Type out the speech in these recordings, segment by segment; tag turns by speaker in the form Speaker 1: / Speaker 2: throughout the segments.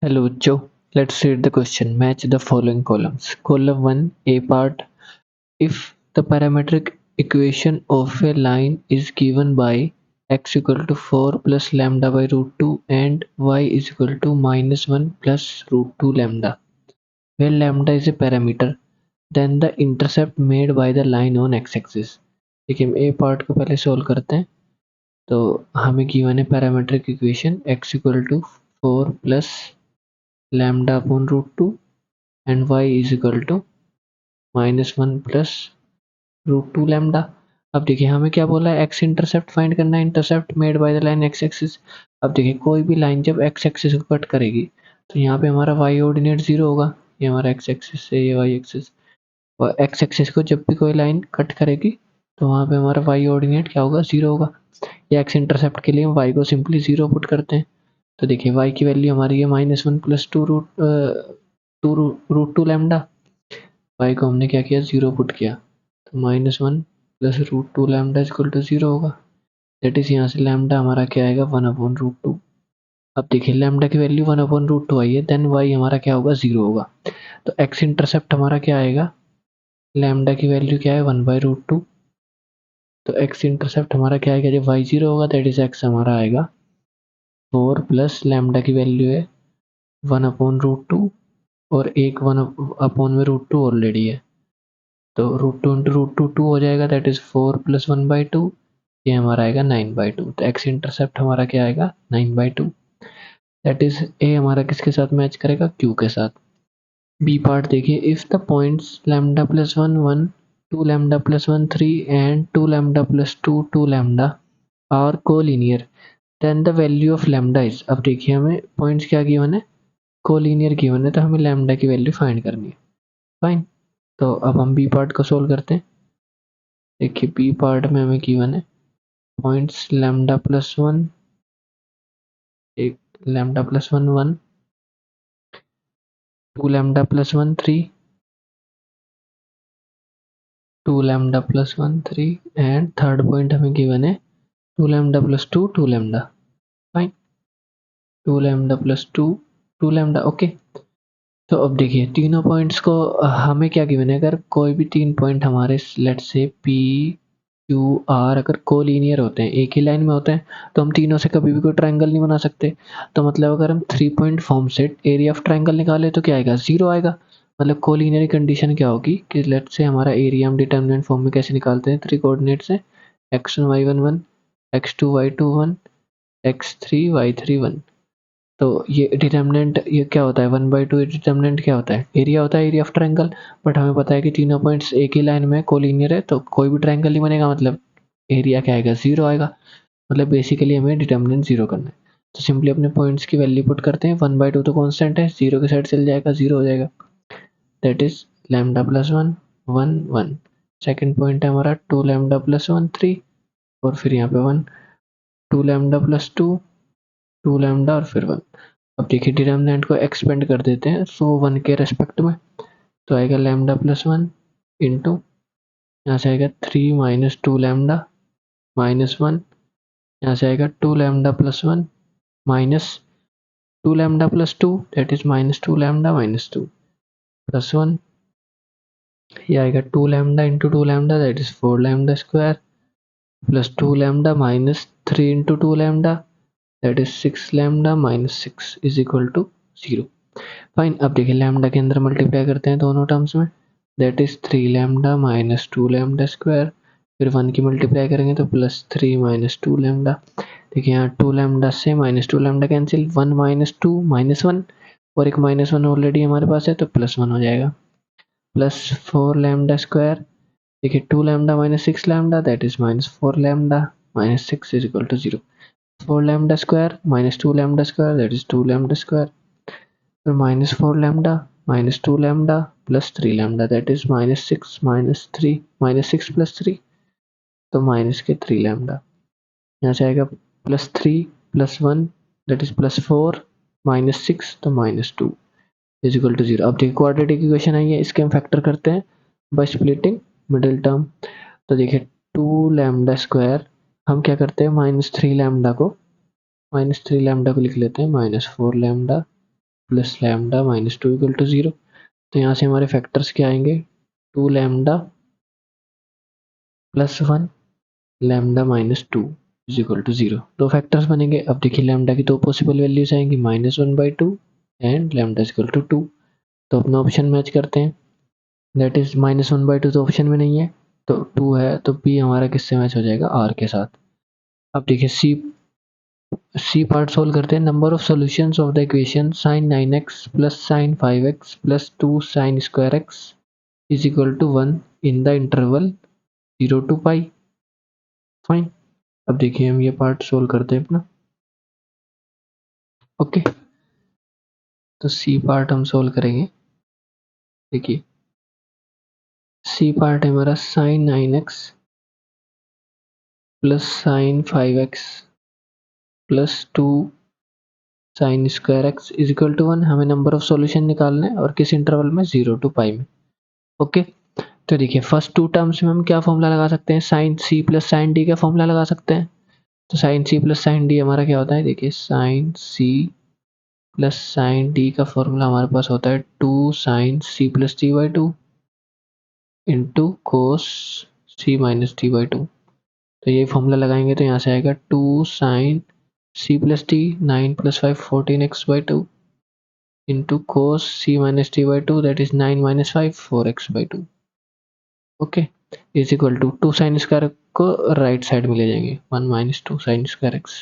Speaker 1: Hello, Joe. Let's read the question. Match the following columns. Column 1, A part. If the parametric equation of a line is given by x equal to 4 plus lambda by root 2 and y is equal to minus 1 plus root 2 lambda, where lambda is a parameter, then the intercept made by the line on x-axis. देखिए हम ए part को पहले solve करते हैं. तो हमें given है parametric equation x equal to 4 plus lambda upon root 2 and y is equal to minus 1 plus root 2 lambda. अब देखिए हमें क्या बोला है, x इंटरसेप्ट फाइंड करना है, intercept made by the line x axis. अब देखिए कोई भी लाइन जब x एक्सिस को कट करेगी तो यहाँ पे हमारा y ऑर्डिनेट 0 होगा. ये हमारा x एक्सिस से ये y एक्सिस, और x एक्सिस को जब भी कोई लाइन कट करेगी तो वहाँ पे हमारा y ऑर्डिनेट क्या होगा, 0 होगा. या x इंटरसेप्ट के लिए हम y को सिंपली 0 पुट करते हैं. तो देखिए y की वैल्यू हमारी है minus 1 plus two root 2 lambda. y को हमने क्या किया, 0 पुट किया. तो minus 1 plus root 2 lambda equal to 0 होगा. दैट इज यहाँ से लैम्डा हमारा क्या आएगा, 1 अपॉन रूट 2. अब देखिए लैम्डा की वैल्यू 1 अपॉन रूट 2 आई है, देन y हमारा क्या होगा, 0 होगा. तो x इंटरसेप्ट हमारा क्या आएगा, लैम्डा की वैल्यू क्या है, 1 बाई रूट 2. तो x इंटरसेप्ट हमारा क्या आएगा, जब y 0 होगा दैट इज x हमारा आएगा 4 प्लस लैम्डा की वैल्यू है 1 अपॉन रूट 2 और एक 1 अपॉन में रूट 2 ऑलरेडी है. तो रूट 2 इंटू रूट 2 2 हो जाएगा, दैट इज 4 प्लस 1 बाई 2. ये हमारा आएगा 9 बाई 2. तो एक्स इंटरसेप्ट हमारा क्या आएगा, 9 बाई 2. दैट इज ए हमारा किसके साथ मैच करेगा, क्यू के साथ. बी पार्ट देखिए, if the points lambda plus 1 1, 2 lambda plus 1 3 and 2 lambda plus 2 2 lambda are collinear, then the value of lambda is. अब देखिए हमें पॉइंट्स क्या गिवन है, कोलिनियर गिवन है, तो हमें लैम्डा की वैल्यू फाइंड करनी है. फाइन. तो अब हम बी पार्ट को सोल्व करते हैं. देखिए बी पार्ट में हमें गिवन है पॉइंट्स लैम्डा प्लस 1, एक lambda plus 1 1, 2 lambda plus 1 3, 2 lambda plus 1 3 and third point हमें गिवन है 2 lambda plus 2 2 lambda. Fine. 2 lambda plus 2 2 lambda. Okay. तो अब देखिए तीनों पॉइंट्स को हमें क्या गिवन है, अगर कोई भी 3 पॉइंट हमारे let's say P Q R अगर कोलिनियर होते हैं, एक ही लाइन में होते हैं, तो हम तीनों से कभी भी कोई ट्रायंगल नहीं बना सकते. तो मतलब अगर हम 3 पॉइंट फॉर्म से एरिया ऑफ ट्रायंगल निकाले तो क्या आएगा, 0 आएगा. मतलब कोलिनियर कंडीशन क्या होगी कि लेट्स से हमारा एरिया हम डिटर्मिनेंट फॉर्म में कैसे निकालते हैं, 3 कोऑर्डिनेट से x1 y1 1, x2 y2 1, x3 y3 1. तो ये डिटर्मिनेंट ये क्या होता है, 1/2 डिटर्मिनेंट क्या होता है, एरिया होता है, एरिया ऑफ ट्रायंगल. बट हमें पता है कि तीनों पॉइंट्स एक ही लाइन में कोलिनियर है, तो कोई भी ट्रायंगल नहीं बनेगा, मतलब एरिया क्या आएगा, 0 आएगा. मतलब बेसिकली हमें डिटर्मिनेंट 0 करना है. तो सिंपली अपने पॉइंट्स की वैल्यू पुट करते हैं. 1/2 तो कांस्टेंट है, 0 के साइड चल जाएगा, 0 हो जाएगा. That is lambda plus 1 1 1. Second point है हमारा 2 लैम्डा प्लस 1 3, और फिर यहाँ पे 1, 2 लैम्डा प्लस 2 2 लैम्डा और फिर 1. अब देखिए डिटर्मिनेंट को एक्सपेंड कर देते हैं, सो 1 के रेस्पेक्ट में. तो आएगा लैम्डा प्लस 1 इंटू, यहाँ से आएगा 3 माइनस 2 लैम्डा माइनस 1. यहाँ से आएगा 2 lambda plus 1 minus 2 lambda plus 2, that is minus 2 lambda minus 2 plus 1. ये आएगा 2 lambda into 2 lambda, that is 4 lambda square plus 2 lambda minus 3 into 2 lambda, that is 6 lambda minus 6 is equal to 0. Fine. अब देखिए lambda के अंदर multiply करते हैं दोनों terms में, that is 3 lambda minus 2 lambda square. फिर 1 की मल्टीप्लाई करेंगे तो प्लस 3 माइनस 2 लैम्डा. देखिए यहाँ 2 लैम्डा से minus 2 lambda cancel, 1 minus 2 minus 1, और एक माइनस 1 ऑलरेडी हमारे पास है तो प्लस 1 हो जाएगा. Plus 4 lambda square. देखिए 2 lambda minus 6 lambda, that is minus 4 lambda minus 6 is equal to 0. 4 lambda square minus 2 lambda square, that is 2 lambda square. फिर minus 4 lambda minus 2 lambda plus 3 lambda, that is minus 6 minus 3 minus 6 plus 3, तो minus के 3 lambda. यहाँ से आएगा plus 3 plus 1, that is plus 4 minus 6, तो minus 2 is equal to 0. अब देखिए quadratic equation आई है, इसके हम फैक्टर करते हैं बाय स्प्लिटिंग मिडिल टर्म. तो देखिए 2 लैम्डा स्क्वायर हम क्या करते हैं, माइनस 3 लैम्डा को लिख लेते हैं minus 4 lambda plus lambda minus 2 equal to 0। तो यहाँ से हमारे फैक्टर्स क्या आएंगे, 2 lambda plus 1 lambda minus 2 is equal to 0। दो फैक्टर्स बनेंगे। अब देखिए लैम्डा की दो पॉसिबल वैल्यूज आएंगी, -1/2 and lambda is equal to 2। तो अपना ऑप्शन मैच करते हैं, दैट इज -1/2 तो ऑप्शन में नहीं है, तो 2 है, तो बी हमारा किससे मैच हो जाएगा, आर के साथ। अब देखिए सी पार्ट सोल्व करते हैं। Number of solutions of the equation sin 9x plus sin 5x plus 2 sin square x is equal to 1 in the interval 0 to pi. Fine. अब देखिए हम ये पार्ट सोल्व करते हैं अपना। ओके, तो सी पार्ट हम सोल्व करेंगे। देखिए सी पार्ट है हमारा sin 9x plus sin 5x plus 2 sin square x is equal to 1। हमें नंबर ऑफ सॉल्यूशन निकालना है और किस इंटरवल में, 0 to पाई में। ओके, तो देखिए फर्स्ट टू टर्म्स में हम क्या फॉर्मूला लगा सकते हैं, sine C plus sine D का फॉर्मूला लगा सकते हैं। तो sine C plus sine D हमारा क्या होता है, देखिए sine C plus sine D का फॉर्मूला हमारे पास होता है 2 sine C plus T by 2 into cos C minus T by 2। तो ये फॉर्मूला लगाएंगे तो यहाँ से आएगा 2 sine C plus T 9 plus 5 14x by 2 into cos C minus T by 2 that is 9 minus 5 4x by 2। Okay, is equal to 2 sine square को right side में ले जाएंगे, 1 माइनस 2 साइन स्क्वायर एक्स।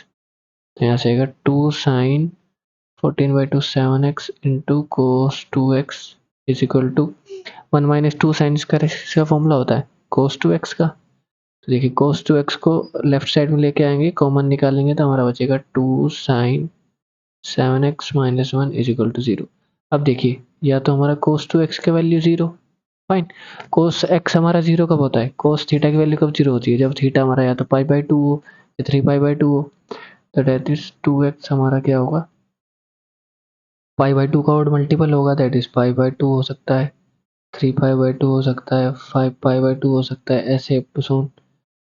Speaker 1: तो यहाँ से आएगा 2 sine 14/2 7x into cos 2x is equal to 1 minus 2 sine square x का formula होता है कोस 2x का। तो देखिए कोस 2x को लेफ्ट साइड में लेके आएंगे, कॉमन निकालेंगे तो हमारा बचेगा 2 sine 7x minus 1 is equal to 0। अब देखिए या तो हमारा कोस 2x की वैल्यू 0, फाइन। कोस x हमारा 0 कब होता है, कोस थीटा की वैल्यू कब 0 होती है, जब थीटा हमारा या तो पाई बाई 2 हो या 3 पाई बाई 2 हो। तो दैट इज 2x हमारा क्या होगा, पाई बाई 2 का और मल्टीपल होगा, दैट इज पाई बाई 2 हो सकता है, 3 पाई बाई 2 हो सकता है, 5 पाई बाई 2 हो सकता है, ऐसे up to so on.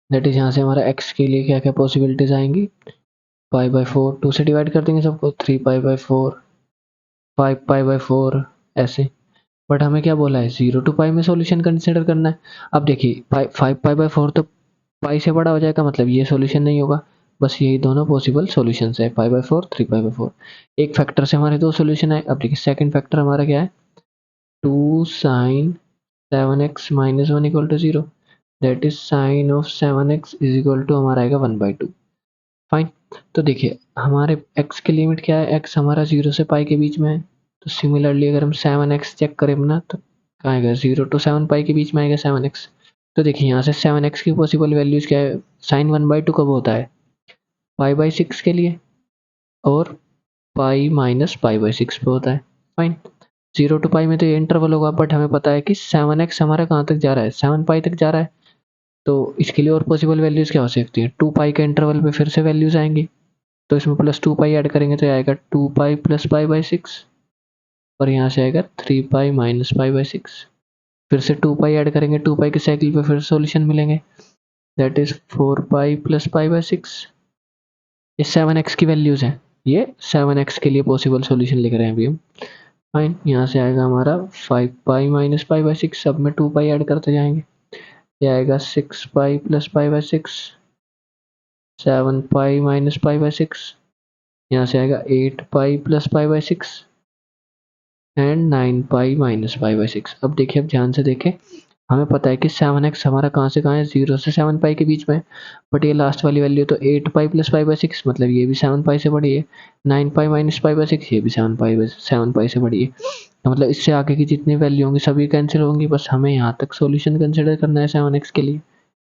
Speaker 1: That is यहाँ से हमारा x के लिए क्या क्या पॉसिबिलिटीज आएंगी, पाई बाई 4 2 से डिवाइड कर देंगे सबको, 3 पाई बाई 4 5 पाई बाई 4 ऐसे। बट हमें क्या बोला है, 0 to पाई में सॉल्यूशन कंसिडर करना है। अब देखिए 5 पाई बाई 4 तो पाई से बड़ा हो जाएगा, मतलब ये सॉल्यूशन नहीं होगा। बस यही दोनों पॉसिबल सॉल्यूशंस है, पाई बाई 4 3 पाई बाई 4। एक फैक्टर से हमारे दो सॉल्यूशन आए। अब देखिए सेकंड फैक्टर हमारा क्या है, 2 sine 7x minus 1 equal to 0, that is sine of 7x is equal to हमारा आएगा 1/2। फाइन। तो देखिए हमारे x की लिमिट क्या है, x हमारा 0 से पाई के बीच में है। तो सिमिलरली अगर हम 7x चेक करें ना, तो कहाँ आएगा, 0 to 7 पाई के बीच में आएगा 7x। तो देखिए यहाँ से 7x की पॉसिबल वैल्यूज क्या है, साइन 1/2 कब होता है, पाई/6 के लिए, और पाई माइनस पाई/6 पे होता है। फाइन। 0 to पाई में तो ये इंटरवल होगा, बट हमें पता है कि 7x हमारा कहाँ तक जा रहा है, 7 पाई तक जा रहा है। तो इसके लिए और पॉसिबल वैल्यूज क्या हो सकती है, 2 पाई के इंटरवल पे फिर से वैल्यूज आएंगी। तो इसमें प्लस 2 पाई ऐड करेंगे तो आएगा 2 पाई प्लस पाई/6, और यहाँ से आएगा 3 पाई माइनस पाई/6। फिर से 2 पाई ऐड करेंगे, 2 पाई के साइकिल पे फिर सोल्यूशन मिलेंगे, दैट इज 4 पाई प्लस पाई/6। ये 7x की वैल्यूज हैं, ये 7x के लिए पॉसिबल सोल्यूशन लिख रहे हैं अभी हम। फाइन। यहाँ से आएगा हमारा 5 पाई माइनस पाई/6, सब में 2 पाई ऐड करते जाएंगे, ये आएगा 6 पाई प्लस पाई/6, 7 पाई माइनस पाई/6, यहाँ से आएगा 8 pi plus pi and 9 pi minus pi. अब देखिए, अब ध्यान से देखें, हमें पता है कि 7x हमारा कहाँ से कहाँ है, 0 से 7 पाई के बीच में है। बट ये लास्ट वाली वैल्यू तो 8 पाई प्लस पाई/6, मतलब ये भी 7 पाई से बड़ी है। 9 पाई माइनस पाई/6, ये भी 7 पाई से बड़ी है। तो मतलब इससे आगे की जितनी वैल्यू होंगी सभी कैंसिल होंगी, बस हमें यहाँ तक सॉल्यूशन कंसिडर करना है 7x के लिए।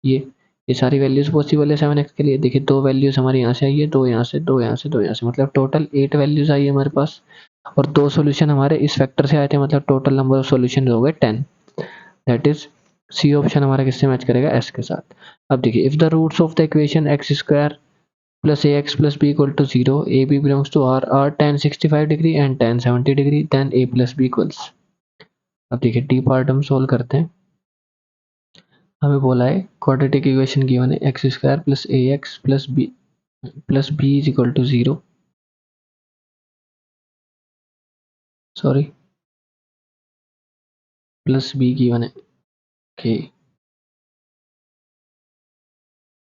Speaker 1: ये सारी वैल्यूज पॉसिबल है 7x के लिए। देखिए दो वैल्यूज हमारी यहाँ से आई है, दो यहाँ से, दो यहाँ से, दो यहाँ से, मतलब टोटल 8 वैल्यूज आई है हमारे पास। और दो सॉल्यूशन हमारे इस फैक्टर से आए थे, मतलब टोटल नंबर ऑफ सॉल्यूशन हो गए 10। दैट इज सी ऑप्शन हमारा किससे मैच करेगा, एस के साथ। अब देखिए, if the roots of the equation x square plus a x plus b equal to 0, a b belongs to R, are tan 65 degree and tan 70 degree, then a plus b equals. अब देखिए D part हम solve करते हैं। हमें बोला है quadratic equation given है, x square plus a x plus b is equal to 0, sorry plus b given है कि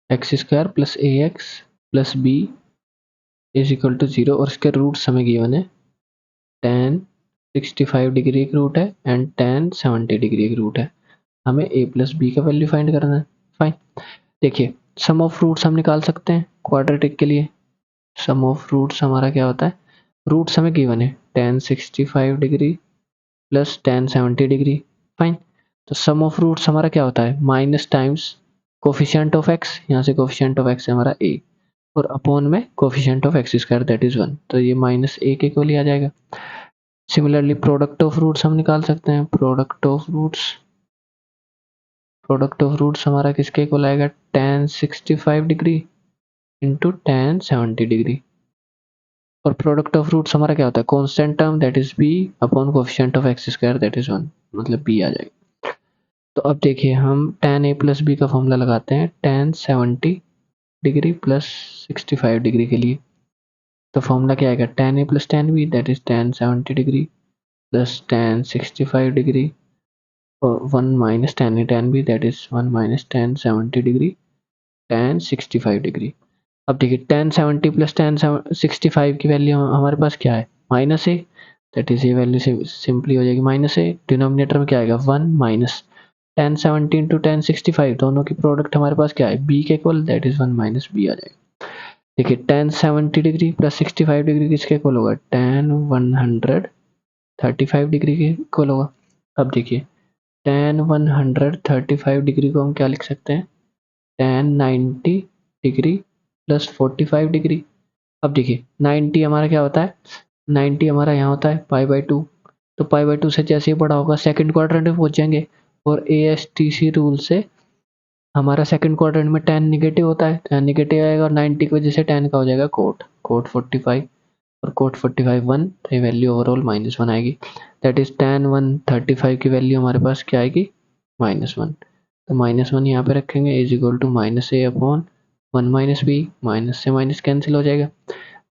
Speaker 1: x square plus a x plus b is equal to 0 और इसके रूट्स हमें गिवन है tan 65 डिग्री एक root है and tan 70 degree एक root है। हमें a प्लस बी का वैल्यू फाइंड करना है। फाइन, देखिए सम ऑफ रूट्स हम निकाल सकते हैं क्वाड्रेटिक के लिए। सम ऑफ रूट्स हमारा क्या होता है, रूट्स हमें गिवन है tan 65 degree plus tan 70 degree. Fine, तो सम ऑफ रूट्स हमारा क्या होता है, minus times coefficient of x, यहाँ से कोफिशिएंट ऑफ x है हमारा a और अपॉन में coefficient of x square that is 1, तो ये माइनस a के इक्वल ही आ जाएगा। सिमिलरली प्रोडक्ट ऑफ रूट्स हम निकाल सकते हैं। प्रोडक्ट ऑफ रूट्स हमारा किसके इक्वल आएगा, tan 65 degree into tan 70 degree और प्रोडक्ट ऑफ रूट्स हमारा क्या होता है, constant term that is b upon coefficient of x square that is 1, मतलब b आ जाएगा। तो अब देखिए हम tan a प्लस बी का फॉर्मूला लगाते हैं tan 70 डिग्री प्लस 65 डिग्री के लिए। तो फॉर्मूला क्या आएगा, tan a plus tan b that is tan 70 degree plus tan 65 degree और 1 minus tan b that is 1 minus tan 70 degree tan 65 degree. अब देखिए tan 70 प्लस tan 65 की वैल्यू हमारे पास क्या है, माइनस ए, दैट इज ये वैल्यू से simply हो जाएगी माइनस ए। डिनोमिनेटर में क्या आएगा 1 माइनस tan 70 इंटू tan 65, दोनों की प्रोडक्ट हमारे पास क्या है b के equal that is 1 minus b आ जाएगा। देखिए tan 70 डिग्री प्लस 65 डिग्री किसके इक्वल होगा, tan 135 डिग्री के इक्वल होगा। अब देखिए tan 135 डिग्री को हम क्या लिख सकते हैं, tan 90 डिग्री प्लस 45 डिग्री। अब देखिए 90 हमारा क्या होता है, 90 हमारा यहाँ होता है पाई बाई 2, तो पाई बाई 2 से जैसे ही बड़ा होगा सेकंड क्वाड्रेंट में पहुंच जाएंगे और ASTC रूल से हमारा सेकंड क्वाड्रेंट में tan निगेटिव होता है, tan निगेटिव आएगा और 90 की वजह से tan का हो जाएगा कोट 45 और कोट 45 1, तो ये वैल्यू ओवरऑल -1 आएगी। दैट इज tan 135 की वैल्यू हमारे पास क्या आएगी, -1। तो -1 यहाँ पे रखेंगे is equal to minus a upon 1 minus b, minus से माइनस कैंसिल हो जाएगा,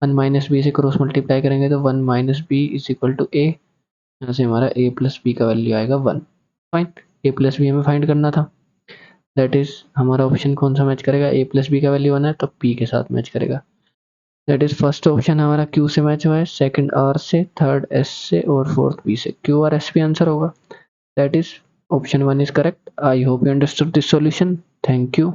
Speaker 1: 1 माइनस बी से क्रॉस मल्टीप्लाई करेंगे तो 1 minus b is equal to a, यहाँ से हमारा a प्लस बी का वैल्यू आएगा 1। फाइन, a प्लस बी हमें फाइंड करना था, दैट इज हमारा ऑप्शन कौन सा मैच करेगा, a प्लस बी का वैल्यू 1 है तो p के साथ मैच करेगा। दैट इज फर्स्ट ऑप्शन हमारा q से मैच हुआ है, सेकंड r से, थर्ड s से और फोर्थ p से। q और s p आंसर होगा, that is option 1 is correct. I hope you understood this solution, thank you.